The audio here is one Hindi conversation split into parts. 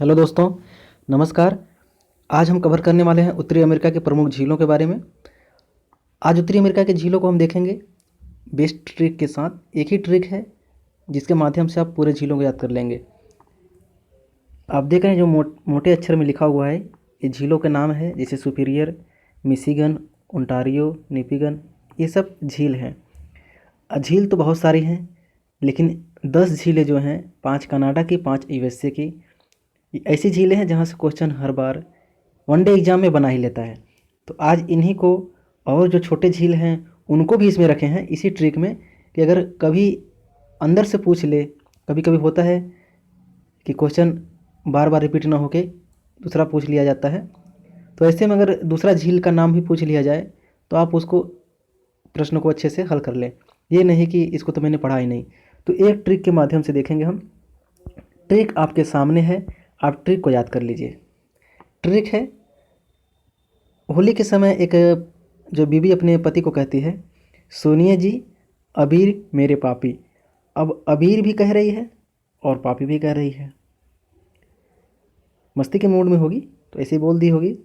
हेलो दोस्तों, नमस्कार। आज हम कवर करने वाले हैं उत्तरी अमेरिका के प्रमुख झीलों के बारे में। आज उत्तरी अमेरिका के झीलों को हम देखेंगे बेस्ट ट्रिक के साथ। एक ही ट्रिक है जिसके माध्यम से आप पूरे झीलों को याद कर लेंगे। आप देख रहे हैं जो मोटे अक्षर में लिखा हुआ है, ये झीलों के नाम है, जैसे सुपीरियर, मिशिगन, ओंटारियो, निपिगन, ये सब झील हैं। झील तो बहुत सारी हैं, लेकिन 10 झीलें जो हैं, 5 कनाडा की, 5 यूएसए की, ये ऐसी झीलें हैं जहाँ से क्वेश्चन हर बार वनडे एग्जाम में बना ही लेता है। तो आज इन्हीं को और जो छोटे झील हैं उनको भी इसमें रखे हैं इसी ट्रिक में, कि अगर कभी अंदर से पूछ ले, कभी कभी होता है कि क्वेश्चन बार बार रिपीट ना होके दूसरा पूछ लिया जाता है, तो ऐसे में अगर दूसरा झील का नाम भी पूछ लिया जाए तो आप उसको प्रश्न को अच्छे से हल कर लें। ये नहीं कि इसको तो मैंने पढ़ा ही नहीं। तो एक ट्रिक के माध्यम से देखेंगे हम। ट्रिक आपके सामने है, आप ट्रिक को याद कर लीजिए। ट्रिक है, होली के समय एक जो बीवी अपने पति को कहती है, सुनिए जी, अबीर मेरे पापी। अब अबीर भी कह रही है और पापी भी कह रही है। मस्ती के मूड में होगी तो ऐसे ही बोल दी होगी,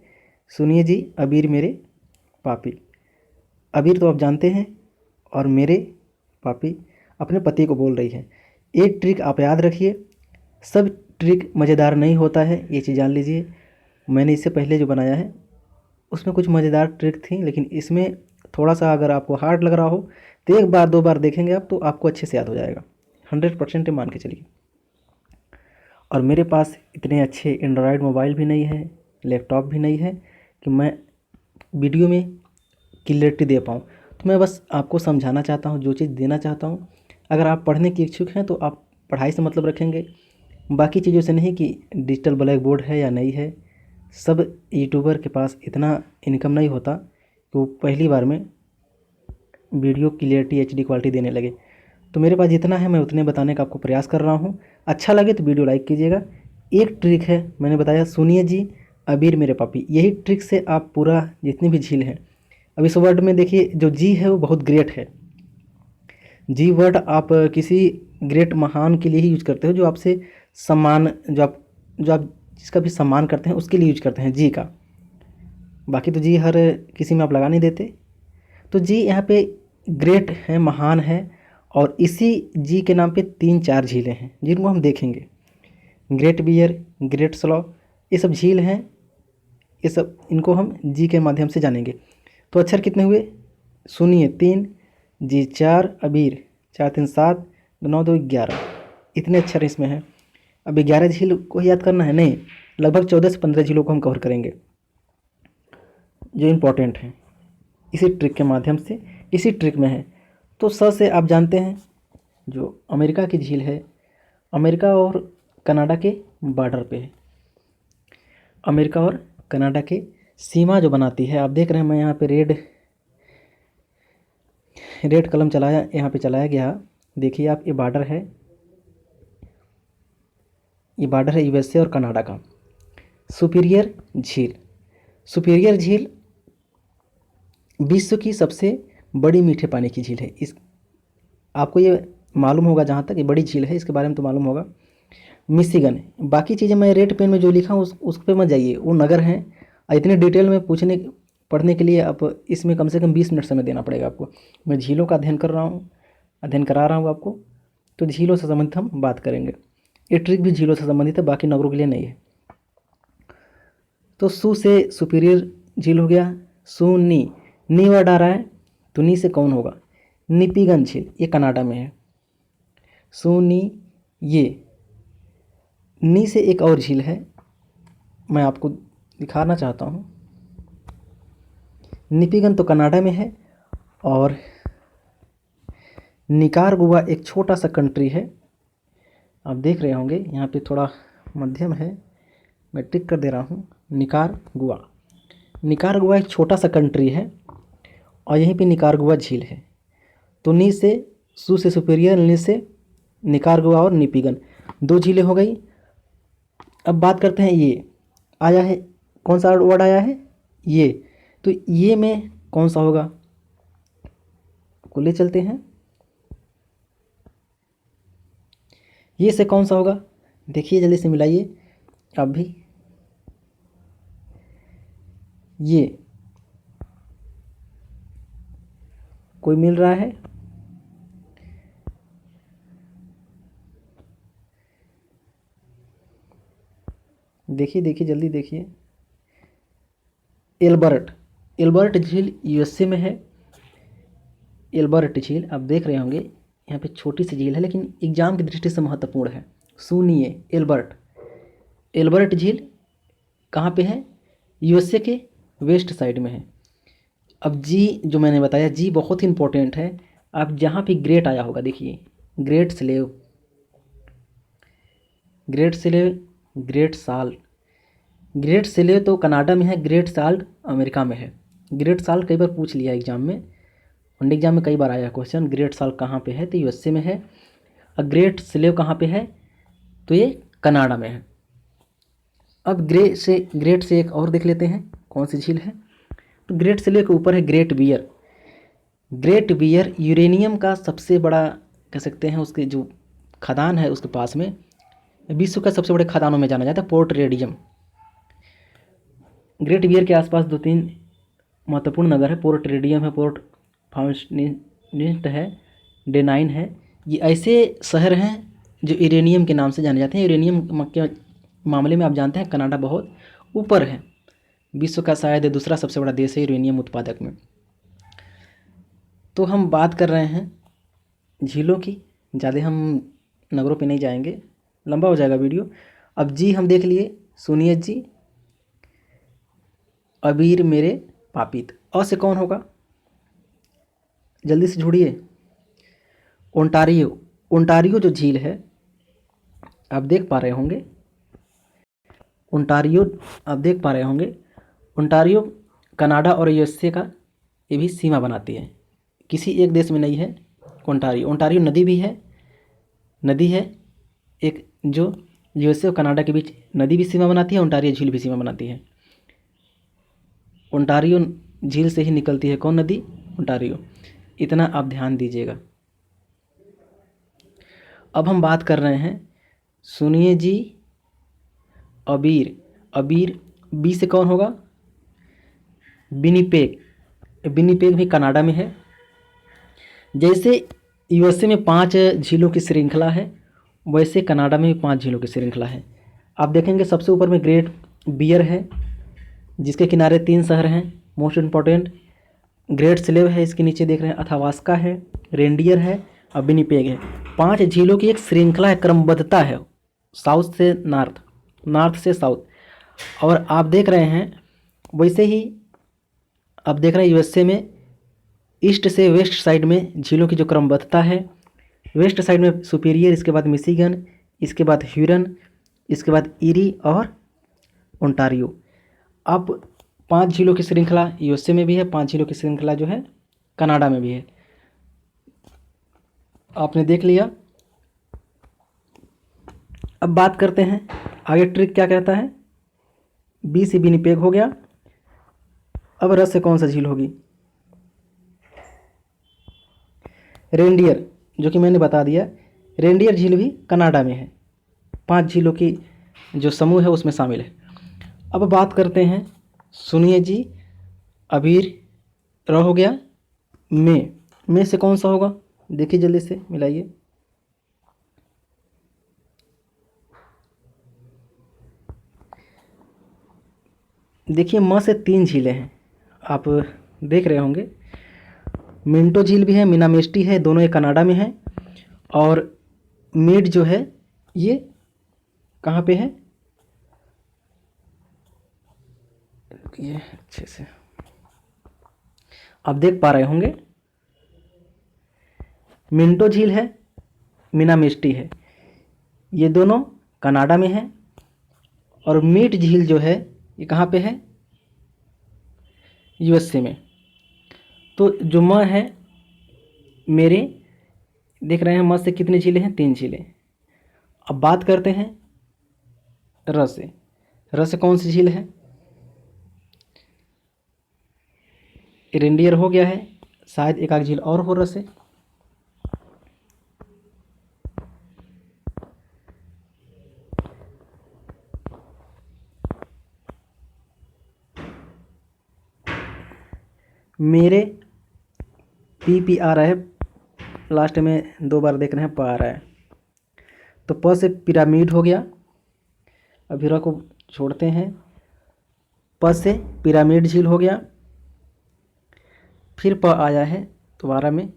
सुनिए जी, अबीर मेरे पापी। अबीर तो आप जानते हैं, और मेरे पापी अपने पति को बोल रही है। एक ट्रिक आप याद रखिए। सब ट्रिक मज़ेदार नहीं होता है, ये चीज़ जान लीजिए। मैंने इससे पहले जो बनाया है उसमें कुछ मज़ेदार ट्रिक थी, लेकिन इसमें थोड़ा सा अगर आपको हार्ड लग रहा हो तो एक बार दो बार देखेंगे आप तो आपको अच्छे से याद हो जाएगा। 100% मान के चलिए। और मेरे पास इतने अच्छे एंड्रॉयड मोबाइल भी नहीं है, लैपटॉप भी नहीं है कि मैं वीडियो में क्लियरिटी दे पाऊँ। तो मैं बस आपको समझाना चाहता हूँ, जो चीज़ देना चाहता हूँ। अगर आप पढ़ने के इच्छुक हैं तो आप पढ़ाई से मतलब रखेंगे, बाकी चीज़ों से नहीं कि डिजिटल ब्लैक बोर्ड है या नहीं है। सब यूट्यूबर के पास इतना इनकम नहीं होता कि वो पहली बार में वीडियो क्लियरिटी एचडी क्वालिटी देने लगे। तो मेरे पास जितना है मैं उतने बताने का आपको प्रयास कर रहा हूँ। अच्छा लगे तो वीडियो लाइक कीजिएगा। एक ट्रिक है, मैंने बताया, सुनिए जी, अबीर मेरे पापी। यही ट्रिक से आप पूरा जितनी भी झील हैं, अब इस वर्ड में देखिए जो जी है वो बहुत ग्रेट है। जी वर्ड आप किसी ग्रेट महान के लिए ही यूज करते हो, जो आपसे सम्मान, जो आप जिसका भी सम्मान करते हैं उसके लिए यूज करते हैं जी का। बाकी तो जी हर किसी में आप लगा नहीं देते। तो जी यहाँ पे ग्रेट है, महान है, और इसी जी के नाम पे 3-4 झीलें हैं जिनको हम देखेंगे। ग्रेट बियर, ग्रेट स्लॉ, ये सब झील हैं। ये सब इनको हम जी के माध्यम से जानेंगे। तो अक्षर कितने हुए? सुनिए 3, जी 4, अबीर 4 3 7, 9 2 11। इतने अक्षर इसमें हैं। अब 11 झील को याद करना है नहीं, लगभग 14 से 15 झीलों को हम कवर करेंगे जो इम्पोर्टेंट हैं इसी ट्रिक के माध्यम से। इसी ट्रिक में है। तो से आप जानते हैं जो अमेरिका की झील है, अमेरिका और कनाडा के बॉर्डर पे है। अमेरिका और कनाडा के सीमा जो बनाती है, आप देख रहे हैं मैं यहाँ पे रेड कलम चलाया, यहाँ पे चलाया गया। देखिए आप, ये बॉर्डर है, ये बॉर्डर है यूएसए और कनाडा का। सुपीरियर झील, सुपीरियर झील विश्व की सबसे बड़ी मीठे पानी की झील है। इस आपको ये मालूम होगा, जहाँ तक ये बड़ी झील है इसके बारे में तो मालूम होगा। मिशिगन, बाकी चीज़ें मैं रेड पेन में जो लिखा हूँ उस पर मत जाइए, वो नगर हैं। इतने डिटेल में पढ़ने के लिए आप इसमें कम से कम 20 मिनट समय देना पड़ेगा आपको। मैं झीलों का अध्ययन करा रहा हूँ आपको। तो झीलों से संबंधित हम बात करेंगे। ये ट्रिक भी झीलों से संबंधित है, बाकी नगरों के लिए नहीं है। तो सु से सुपीरियर झील हो गया। नी वर्ड आ रहा है, तो नी से कौन होगा? निपिगन झील, ये कनाडा में है। ये नी से एक और झील है, मैं आपको दिखाना चाहता हूँ। निपिगन तो कनाडा में है, और निकारागुआ एक छोटा सा कंट्री है। आप देख रहे होंगे यहाँ पे थोड़ा मध्यम है, मैं टिक कर दे रहा हूँ। निकारागुआ एक छोटा सा कंट्री है, और यहीं पे निकारागुआ झील है। तो नी से सु से सुपीरियर, नी से निकारागुआ और निपिगन, 2 झीलें हो गई। अब बात करते हैं, ये आया है, कौन सा वर्ड आया है? ये। तो ये में कौन सा होगा? को ले चलते हैं। ये से कौन सा होगा? देखिए जल्दी से मिलाइए। अब भी ये कोई मिल रहा है? देखिए देखिए जल्दी देखिए। एल्बर्ट, एल्बर्ट झील यूएसए में है। एल्बर्ट झील आप देख रहे होंगे, यहाँ पे छोटी सी झील है लेकिन एग्जाम की दृष्टि से महत्वपूर्ण है। सुनिए, एल्बर्ट, एल्बर्ट झील कहाँ पे है? यूएसए के वेस्ट साइड में है। अब जी जो मैंने बताया, जी बहुत ही इंपॉर्टेंट है। आप जहाँ भी ग्रेट आया होगा, देखिए great slave, great slave, great साल, ग्रेट स्लेव तो कनाडा में है, ग्रेट साल्ट अमेरिका में है। ग्रेट साल्ट कई बार पूछ लिया एग्जाम में, वनडे एग्जाम में कई बार आया क्वेश्चन, ग्रेट साल्ट कहाँ पे है? तो यूएसए में है। और ग्रेट स्लेव कहाँ पे है? तो ये कनाडा में है। अब ग्रेट से एक और देख लेते हैं कौन सी झील है। तो ग्रेट स्लेव के ऊपर है Great Bear. Great Bear uranium का सबसे बड़ा कह सकते हैं, उसके जो खदान है उसके पास में, विश्व का सबसे बड़े खदानों में जाना जाता है, पोर्ट रेडियम। ग्रेट बियर के आसपास 2-3 महत्वपूर्ण नगर है, पोर्ट रेडियम है, पोर्ट फाउंटेनिस्ट है, डेनाइन है। ये ऐसे शहर हैं जो यूरेनियम के नाम से जाने जाते हैं। यूरेनियम के मामले में आप जानते हैं कनाडा बहुत ऊपर है, विश्व का शायद दूसरा सबसे बड़ा देश है यूरेनियम उत्पादक में। तो हम बात कर रहे हैं झीलों की, ज़्यादा हम नगरों पे नहीं जाएंगे, लंबा हो जाएगा वीडियो। अब जी हम देख लिए, सुनिए जी, अबीर मेरे पापित, अ से कौन होगा? जल्दी से जुड़िए। ओंटारियो, ओंटारियो जो झील है आप देख पा रहे होंगे, ओंटारियो आप देख पा रहे होंगे, ओंटारियो कनाडा और यूएसए का ये भी सीमा बनाती है, किसी एक देश में नहीं है। ओंटारियो, ओंटारियो नदी भी है, नदी है एक जो यूएसए और कनाडा के बीच नदी भी सीमा बनाती है, ओंटारियो झील भी सीमा बनाती है। ओंटारियो झील से ही निकलती है कौन नदी? ओंटारियो। इतना आप ध्यान दीजिएगा। अब हम बात कर रहे हैं, सुनिए जी, अबीर, अबीर बी से कौन होगा? विनिपेग, विनिपेग भी कनाडा में है। जैसे यूएसए में 5 झीलों की श्रृंखला है, वैसे कनाडा में भी 5 झीलों की श्रृंखला है। आप देखेंगे सबसे ऊपर में ग्रेट बियर है, जिसके किनारे 3 शहर हैं मोस्ट इम्पॉर्टेंट। ग्रेट स्लेव है, इसके नीचे देख रहे हैं अथावास्का है, रेंडियर है और विनिपेग है। 5 झीलों की एक श्रृंखला है, क्रमबद्धता है, साउथ से नॉर्थ, नॉर्थ से साउथ। और आप देख रहे हैं वैसे ही आप देख रहे हैं यूएसए में ईस्ट से वेस्ट साइड में झीलों की जो क्रमबद्धता है, वेस्ट साइड में सुपीरियर, इसके बाद मिशिगन, इसके बाद ह्यूरन, इसके बाद ईरी और ओंटारियो। अब 5 झीलों की श्रृंखला यूएसए में भी है, 5 झीलों की श्रृंखला जो है कनाडा में भी है। आपने देख लिया। अब बात करते हैं आगे, ट्रिक क्या कहता है? बी से विनिपेग हो गया। अब रस से कौन सा झील होगी? रेंडियर, जो कि मैंने बता दिया, रेंडियर झील भी कनाडा में है, 5 झीलों की जो समूह है उसमें शामिल है। अब बात करते हैं, सुनिए जी, अबीर र हो गया, में से कौन सा होगा? देखिए जल्दी से मिलाइए। देखिए म से 3 झीलें हैं, आप देख रहे होंगे। मिंटो झील भी है, मिनामेस्टी है, दोनों ये कनाडा में है। और मीड जो है ये कहाँ पे है? ये अच्छे से आप देख पा रहे होंगे, मिंटो झील है, मिनामेस्टी है, ये दोनों कनाडा में है। और मीड झील जो है ये कहाँ पे है? यूएसए में। तो जो म है मेरे, देख रहे हैं म से कितनी झीलें हैं? 3 झीलें। अब बात करते हैं र से, र से कौन सी झील है? रेंडियर हो गया है, शायद एक आध झील और हो र से। मेरे पी आ रहा है, लास्ट में 2 बार देख रहे हैं पा आ रहा है। तो प से पिरामिड हो गया, अभीरा को छोड़ते हैं। प से पिरामिड झील हो गया, फिर प आया है दोबारा में।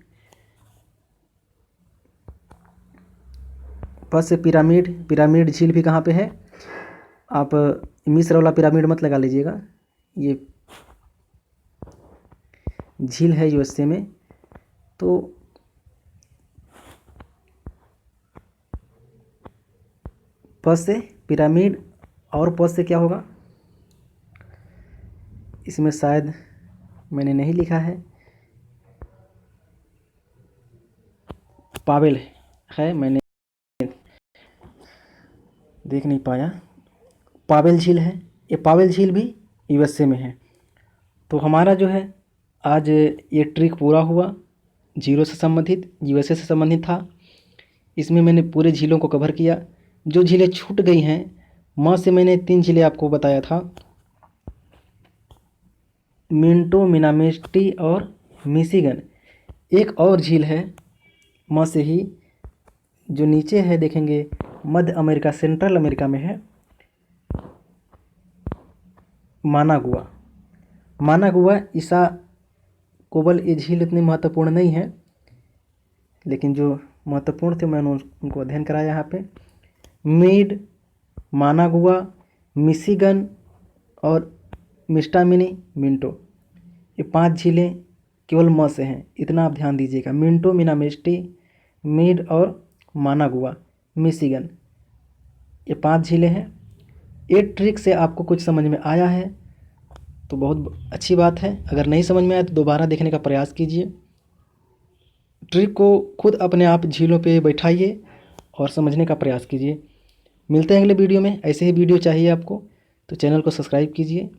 प से पिरामिड झील भी कहाँ पे है, आप मिस्र वाला पिरामिड मत लगा लीजिएगा, ये झील है यूएसए में। तो प से पिरामिड और प से क्या होगा, इसमें शायद मैंने नहीं लिखा है, पावेल है, मैंने देख नहीं पाया। पावेल झील है, ये पावेल झील भी यूएसए में है। तो हमारा जो है आज ये ट्रिक पूरा हुआ, जीरो से संबंधित, यूएसए से संबंधित था। इसमें मैंने पूरे झीलों को कवर किया। जो झीलें छूट गई हैं, म से मैंने 3 झीलें आपको बताया था, मिंटो, मिनामिस्टी और मिशिगन। एक और झील है म से ही, जो नीचे है, देखेंगे मध्य अमेरिका, सेंट्रल अमेरिका में है, मानागुआ। मानागुआ ईसा कोबल, ये झील इतनी महत्वपूर्ण नहीं है, लेकिन जो महत्वपूर्ण थे मैंने उनको अध्ययन कराया यहाँ पे। मीड, मानागुआ, मिशिगन और मिस्टामिनी, मिंटो, ये 5 झीलें केवल म से हैं, इतना आप ध्यान दीजिएगा। मिंटो, मिनामिस्टी, मीड और मानागुआ, मिशिगन, ये 5 झीलें हैं। ये ट्रिक से आपको कुछ समझ में आया है तो बहुत अच्छी बात है। अगर नहीं समझ में आया तो दोबारा देखने का प्रयास कीजिए। ट्रिक को खुद अपने आप झीलों पे बैठाइए और समझने का प्रयास कीजिए। मिलते हैं अगले वीडियो में। ऐसे ही वीडियो चाहिए आपको तो चैनल को सब्सक्राइब कीजिए।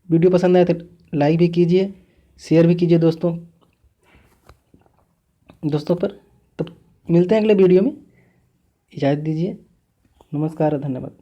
वीडियो पसंद आए तो लाइक भी कीजिए, शेयर भी कीजिए दोस्तों पर। तब मिलते हैं अगले वीडियो में, इजाज़त दीजिए। नमस्कार, धन्यवाद।